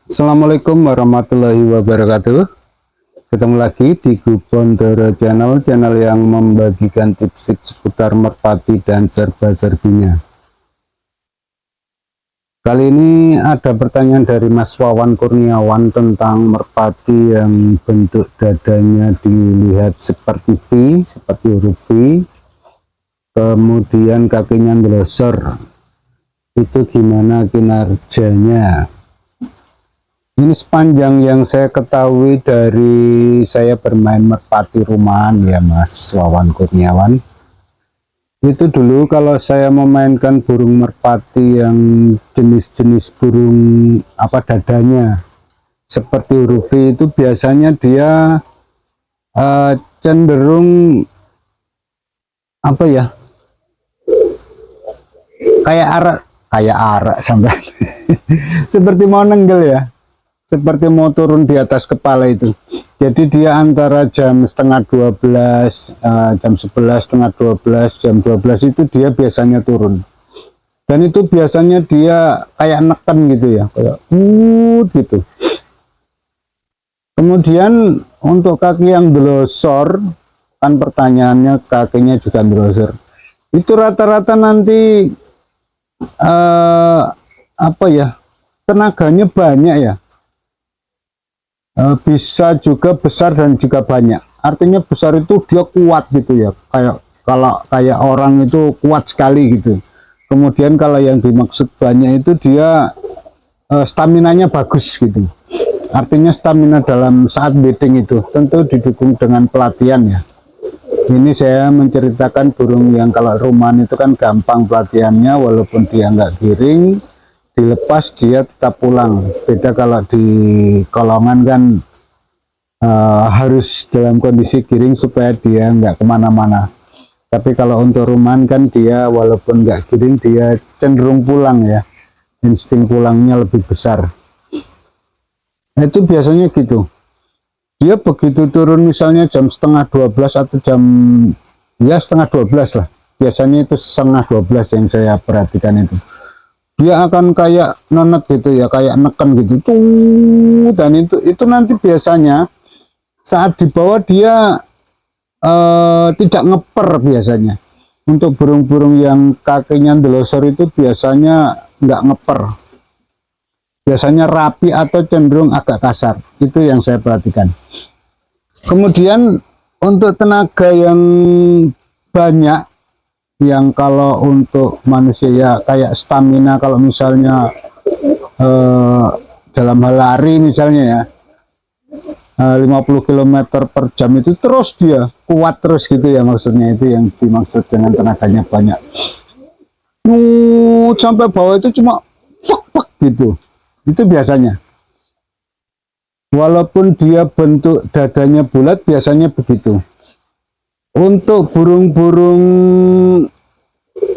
Assalamualaikum warahmatullahi wabarakatuh. Ketemu lagi di Gubondoro channel yang membagikan tips-tips seputar merpati dan serba-serbinya. Kali ini ada pertanyaan dari Mas Wawan Kurniawan tentang merpati yang bentuk dadanya dilihat seperti V, seperti huruf V, kemudian kakinya ngelosor. Itu gimana kinerjanya? Ini sepanjang yang saya ketahui dari saya bermain merpati rumahan ya Mas Wawan Kurniawan. Itu dulu kalau saya memainkan burung merpati yang jenis-jenis burung dadanya seperti huruf V itu biasanya dia cenderung kayak arak sampai seperti mau nenggel ya, seperti mau turun di atas kepala itu. Jadi dia antara jam setengah 12, jam 11, setengah 12, jam 12 itu dia biasanya turun. Dan itu biasanya dia kayak neken gitu ya, kayak gitu. Kemudian untuk kaki yang delosor, kan pertanyaannya kakinya juga delosor. Itu rata-rata nanti tenaganya banyak ya. Bisa juga besar dan juga banyak. Artinya besar itu dia kuat gitu ya, kayak orang itu kuat sekali gitu. Kemudian kalau yang dimaksud banyak itu dia staminanya bagus gitu. Artinya stamina dalam saat breeding itu tentu didukung dengan pelatihan ya. Ini saya menceritakan burung yang kalau rumahan itu kan gampang pelatihannya, walaupun dia nggak giring, dilepas dia tetap pulang. Beda kalau di kolongan kan harus dalam kondisi giring supaya dia nggak kemana-mana. Tapi kalau untuk rumahan kan dia walaupun nggak giring dia cenderung pulang ya, insting pulangnya lebih besar. Nah, itu biasanya gitu. Dia begitu turun misalnya jam setengah 12 atau jam ya setengah 12 lah. Biasanya itu setengah 12 yang saya perhatikan itu. Dia akan kayak nonet gitu ya, kayak neken gitu. Dan itu nanti biasanya saat di bawah dia tidak ngeper biasanya. Untuk burung-burung yang kakinya delosor itu biasanya nggak ngeper. Biasanya rapi atau cenderung agak kasar. Itu yang saya perhatikan. Kemudian untuk tenaga yang banyak, yang kalau untuk manusia ya kayak stamina, kalau misalnya dalam hal lari misalnya ya 50 km per jam itu terus dia kuat terus gitu ya, maksudnya itu yang dimaksud dengan tenaganya banyak. Sampai bawah itu cuma fuk gitu. Itu biasanya. Walaupun dia bentuk dadanya bulat biasanya begitu. Untuk burung-burung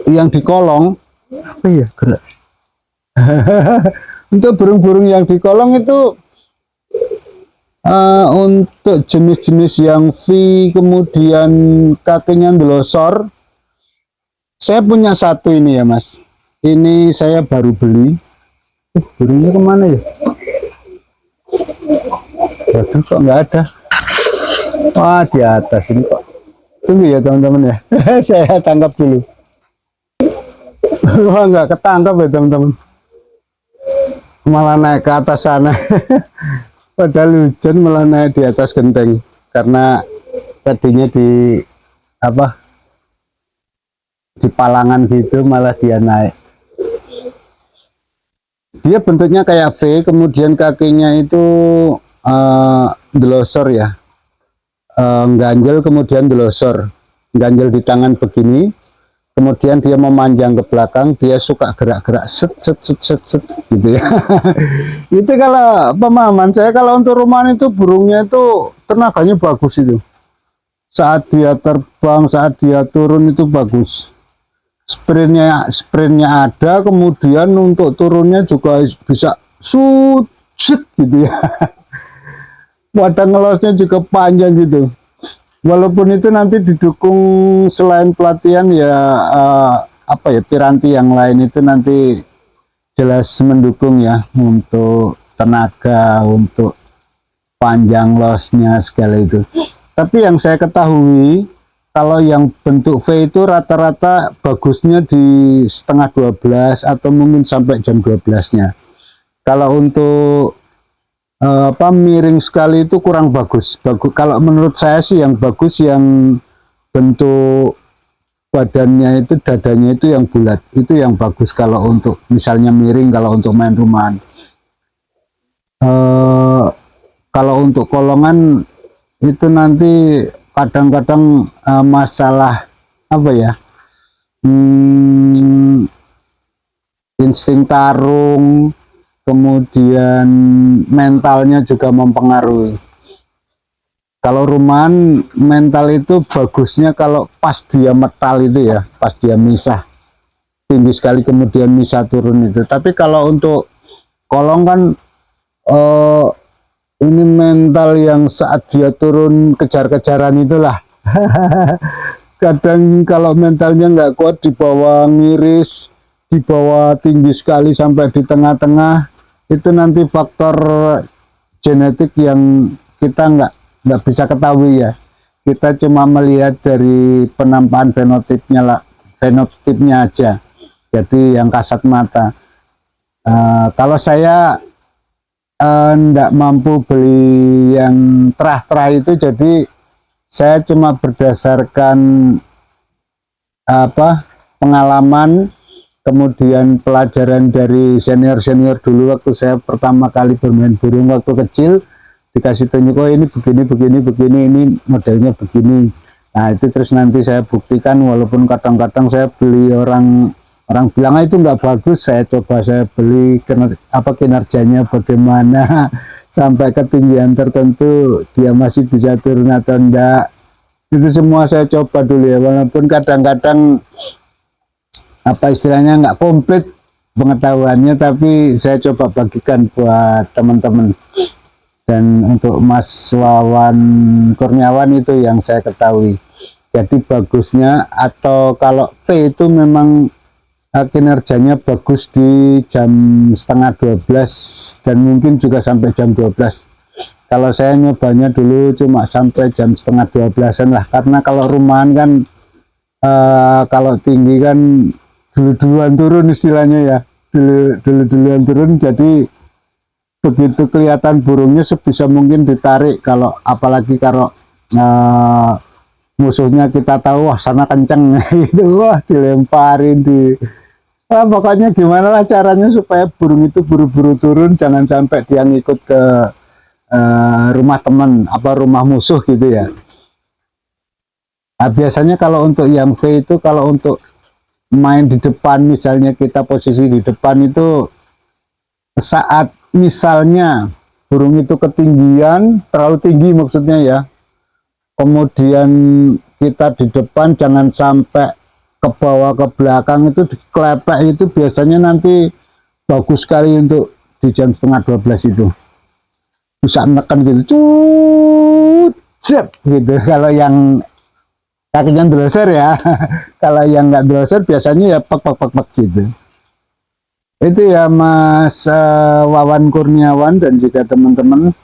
yang di kolong, apa ya gerak? Untuk burung-burung yang di kolong itu untuk jenis-jenis yang V kemudian kakinya delosor, saya punya satu ini ya Mas. Ini saya baru beli. Burungnya kemana ya? Waduh, kok nggak ada. Wah, di atas ini kok. Tunggu ya teman-teman ya. Saya tangkap dulu. Wah, nggak ketangkap ya teman-teman. Malah naik ke atas sana. Padahal hujan malah naik di atas genteng. Karena tadinya di palangan gitu, malah dia naik. Dia bentuknya kayak V, kemudian kakinya itu delosor ya, ganjel kemudian delosor, ganjel di tangan begini, kemudian dia memanjang ke belakang, dia suka gerak-gerak set gitu ya. Itu kalau pemahaman saya, kalau untuk rumahan itu burungnya itu tenaganya bagus itu. Saat dia terbang, saat dia turun itu bagus. Sprintnya ada, kemudian untuk turunnya juga bisa gitu ya. Wadah ngelosnya juga panjang gitu. Walaupun itu nanti didukung selain pelatihan ya piranti yang lain itu nanti jelas mendukung ya untuk tenaga, untuk panjang losnya segala itu. Tapi yang saya ketahui kalau yang bentuk V itu rata-rata bagusnya di setengah 12 atau mungkin sampai jam 12-nya. Kalau untuk miring sekali itu kurang bagus. Kalau menurut saya sih yang bagus yang bentuk badannya itu, dadanya itu yang bulat, itu yang bagus kalau untuk misalnya miring, kalau untuk main rumahan. Kalau untuk kolongan itu nanti kadang-kadang masalah apa ya, insting tarung, kemudian mentalnya juga mempengaruhi. Kalau rumahan mental itu bagusnya kalau pas dia metal itu ya, pas dia misah tinggi sekali kemudian misah turun itu. Tapi kalau untuk kolong kan ini mental yang saat dia turun kejar-kejaran itulah. Kadang kalau mentalnya nggak kuat, di bawah ngiris, di bawah tinggi sekali sampai di tengah-tengah, itu nanti faktor genetik yang kita nggak bisa ketahui ya. Kita cuma melihat dari penampakan fenotipnya lah, fenotipnya aja. Jadi yang kasat mata. Kalau saya nggak mampu beli yang terah-terah itu, jadi saya cuma berdasarkan pengalaman, kemudian pelajaran dari senior-senior dulu waktu saya pertama kali bermain burung waktu kecil, dikasih tunjuk, oh ini begini, ini modelnya begini. Nah itu terus nanti saya buktikan, walaupun kadang-kadang saya beli orang bilang itu nggak bagus, saya coba saya beli kinerjanya bagaimana sampai ketinggian tertentu dia masih bisa turun atau enggak, itu semua saya coba dulu ya, walaupun kadang-kadang istilahnya nggak komplit pengetahuannya, tapi saya coba bagikan buat teman-teman. Dan untuk Mas Wawan Kurniawan itu yang saya ketahui. Jadi bagusnya, atau kalau V itu memang kinerjanya bagus di jam setengah 12 dan mungkin juga sampai jam 12. Kalau saya nyobanya dulu cuma sampai jam setengah 12-an lah, karena kalau rumahan kan kalau tinggi kan dulu-duluan turun istilahnya ya, dulu-duluan turun, jadi begitu kelihatan burungnya sebisa mungkin ditarik. Kalau apalagi kalau musuhnya kita tahu, wah sana kenceng itu, wah dilemparin pokoknya gimana lah caranya supaya burung itu buru-buru turun, jangan sampai dia ngikut ke rumah teman, rumah musuh gitu ya. Nah, biasanya kalau untuk yang V itu, kalau untuk main di depan, misalnya kita posisi di depan itu, saat misalnya burung itu ketinggian, terlalu tinggi maksudnya ya, kemudian kita di depan, jangan sampai ke bawah ke belakang, itu diklepek, itu biasanya nanti bagus sekali untuk di jam setengah 12 itu bisa menekan gitu, cut gitu. Kalau yang kakinya drosser ya, kalau yang nggak drosser biasanya ya pek gitu. Itu ya Mas Wawan Kurniawan dan juga teman-teman,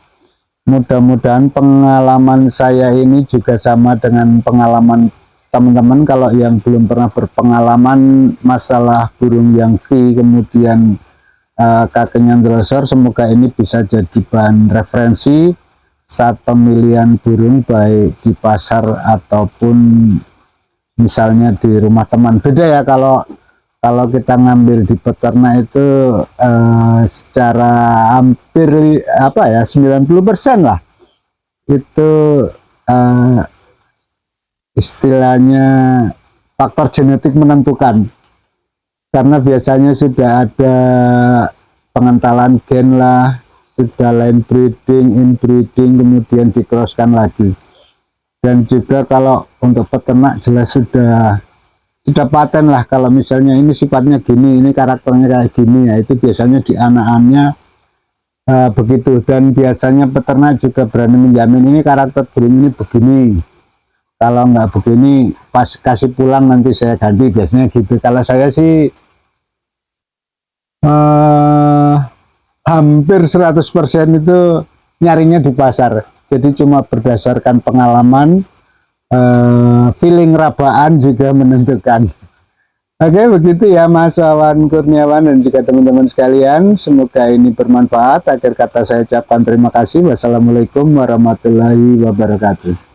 mudah-mudahan pengalaman saya ini juga sama dengan pengalaman teman-teman. Kalau yang belum pernah berpengalaman masalah burung yang V kemudian kakinya drosser, semoga ini bisa jadi bahan referensi saat pemilihan burung, baik di pasar ataupun misalnya di rumah teman. Beda ya kalau kita ngambil di peternak itu secara hampir 90% lah itu istilahnya faktor genetik menentukan, karena biasanya sudah ada pengentalan gen lah, sudah line breeding, inbreeding, kemudian dikroskan lagi. Dan juga kalau untuk peternak jelas sudah paten lah, kalau misalnya ini sifatnya gini, ini karakternya kayak gini ya, itu biasanya di anak-anaknya begitu. Dan biasanya peternak juga berani menjamin ini karakter burung ini begini, kalau nggak begini pas kasih pulang nanti saya ganti, biasanya gitu. Kalau saya sih hampir 100% itu nyarinya di pasar. Jadi cuma berdasarkan pengalaman, feeling rabaan juga menentukan. Oke, begitu ya Mas Wawan Kurniawan dan juga teman-teman sekalian. Semoga ini bermanfaat. Akhir kata saya ucapkan terima kasih. Wassalamualaikum warahmatullahi wabarakatuh.